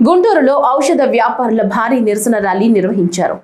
గుంటూరులో ఔషధ వ్యాపారుల భారీ నిరసన ర్యాలీ నిర్వహించారు.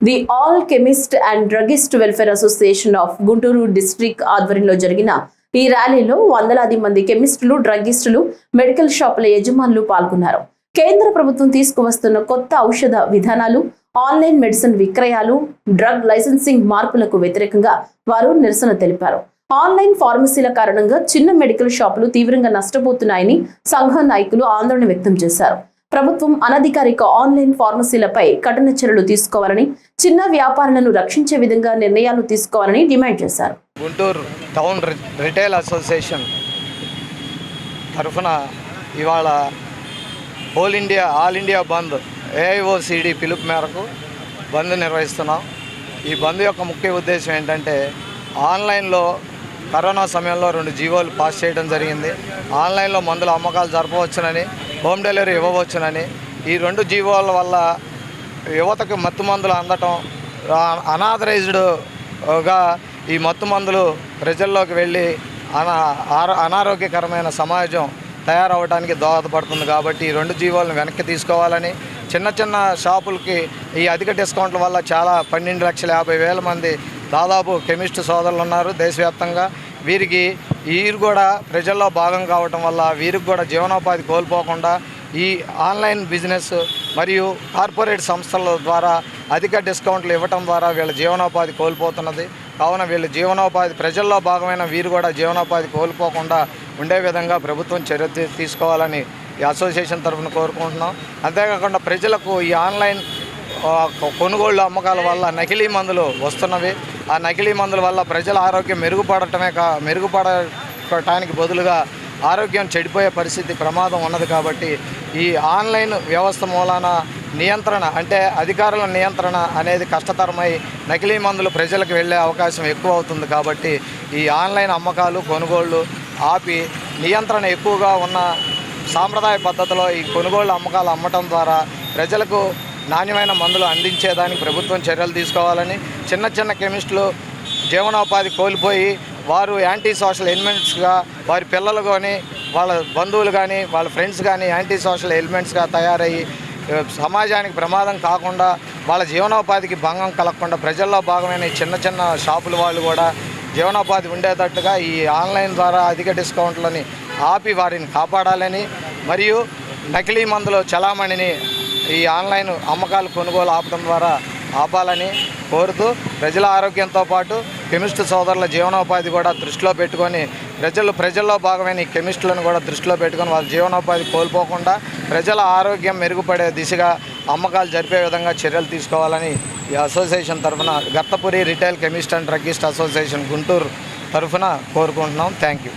The all chemist and druggist welfare association of Guntur district ఆధ్వర్యంలో జరిగిన ఈ ర్యాలీలో వందలాది మంది కెమిస్టులు, డ్రగిస్టులు, మెడికల్ షాపుల యజమానులు పాల్గొన్నారు. కేంద్ర ప్రభుత్వం తీసుకువస్తున్న కొత్త ఔషధ విధానాలు, ఆన్లైన్ మెడిసిన్ విక్రయాలు, డ్రగ్ లైసెన్సింగ్ మార్పులకు వ్యతిరేకంగా వారు నిరసన తెలిపారు. ఆన్లైన్ ఫార్మసీల కారణంగా చిన్న మెడికల్ షాపులు తీవ్రంగా నష్టపోతున్నాయని సంఘం నాయకులు ఆందోళన వ్యక్తం చేశారు. ప్రభుత్వం అనధికారిక ఆన్లైన్ ఫార్మసీలపై కఠిన చర్యలు తీసుకోవాలని, చిన్న వ్యాపారులను రక్షించే విధంగా నిర్ణయాలు తీసుకోవాలని డిమాండ్ చేశారు. గుంటూరు టౌన్ రిటైల్ అసోసియేషన్ తరఫున ఇవాళ ఆల్ ఇండియా బంద్ ఏఐఓసిడి పిలుపు మేరకు బంద్ నిర్వహిస్తున్నాం. ఈ బంద్ యొక్క ముఖ్య ఉద్దేశం ఏంటంటే, ఆన్లైన్లో కరోనా సమయంలో 2 జీవోలు పాస్ చేయడం జరిగింది. ఆన్లైన్లో మందుల అమ్మకాలు జరపవచ్చునని, హోమ్ డెలివరీ ఇవ్వవచ్చునని. ఈ 2 జీవోల వల్ల యువతకు మత్తు మందులు అందటం, అనాథరైజ్డ్గా ఈ మత్తు మందులు ప్రజల్లోకి వెళ్ళి అనారోగ్యకరమైన సమాజం తయారవడానికి దోహదపడుతుంది. కాబట్టి ఈ 2 జీవోలను వెనక్కి తీసుకోవాలని, చిన్న షాపులకి ఈ అధిక డిస్కౌంట్ల వల్ల చాలా 12,50,000 మంది దాదాపు కెమిస్ట్ సోదరులు ఉన్నారు దేశవ్యాప్తంగా. వీరు కూడా ప్రజల్లో భాగం కావటం వల్ల వీరికి కూడా జీవనోపాధి కోల్పోకుండా ఈ ఆన్లైన్ బిజినెస్ మరియు కార్పొరేట్ సంస్థల ద్వారా అధిక డిస్కౌంట్లు ఇవ్వటం ద్వారా వీళ్ళ జీవనోపాధి కోల్పోతున్నది. కావున వీళ్ళ జీవనోపాధి, ప్రజల్లో భాగమైన వీరు కూడా జీవనోపాధి కోల్పోకుండా ఉండే విధంగా ప్రభుత్వం చర్య తీసుకోవాలని ఈ అసోసియేషన్ తరఫున కోరుకుంటున్నాం. అంతేకాకుండా ప్రజలకు ఈ ఆన్లైన్ కొనుగోళ్లు అమ్మకాల వల్ల నకిలీ మందులు వస్తున్నవి. ఆ నకిలీ మందుల వల్ల ప్రజల ఆరోగ్యం మెరుగుపడటానికి బదులుగా ఆరోగ్యం చెడిపోయే పరిస్థితి, ప్రమాదం ఉన్నది. కాబట్టి ఈ ఆన్లైన్ వ్యవస్థ మూలాన నియంత్రణ, అంటే అధికారుల నియంత్రణ అనేది కష్టతరమై నకిలీ మందులు ప్రజలకు వెళ్ళే అవకాశం ఎక్కువ అవుతుంది. కాబట్టి ఈ ఆన్లైన్ అమ్మకాలు, కొనుగోళ్లు ఆపి నియంత్రణ ఎక్కువగా ఉన్న సాంప్రదాయ పద్ధతిలో ఈ కొనుగోళ్లు అమ్మకాలు అమ్మటం ద్వారా ప్రజలకు నాణ్యమైన మందులు అందించేదానికి ప్రభుత్వం చర్యలు తీసుకోవాలని, చిన్న కెమిస్టులు జీవనోపాధి కోల్పోయి వారు యాంటీ సోషల్ ఎలిమెంట్స్గా, వారి పిల్లలు కానీ, వాళ్ళ బంధువులు కానీ, వాళ్ళ ఫ్రెండ్స్ కానీ యాంటీ సోషల్ ఎలిమెంట్స్గా తయారయ్యి సమాజానికి ప్రమాదం కాకుండా, వాళ్ళ జీవనోపాధికి భంగం కలగకుండా ప్రజల్లో భాగమైన చిన్న షాపుల వాళ్ళు కూడా జీవనోపాధి ఉండేటట్టుగా ఈ ఆన్లైన్ ద్వారా అధిక డిస్కౌంట్లని ఆపి వారిని కాపాడాలని, మరియు నకిలీ మందుల చలామణిని ఈ ఆన్లైన్ అమ్మకాలు, కొనుగోలు ఆపడం ద్వారా ఆపాలని కోరుతూ, ప్రజల ఆరోగ్యంతో పాటు కెమిస్ట్ సోదరుల జీవనోపాధి కూడా దృష్టిలో పెట్టుకొని, ప్రజల్లో భాగమైన ఈ కెమిస్టులను కూడా దృష్టిలో పెట్టుకొని వాళ్ళ జీవనోపాధి కోల్పోకుండా ప్రజల ఆరోగ్యం మెరుగుపడే దిశగా అమ్మకాలు జరిపే విధంగా చర్యలు తీసుకోవాలని ఈ అసోసియేషన్ తరఫున, Gartapuri retail chemist and druggist association Guntur తరఫున కోరుకుంటున్నాం. Thank you.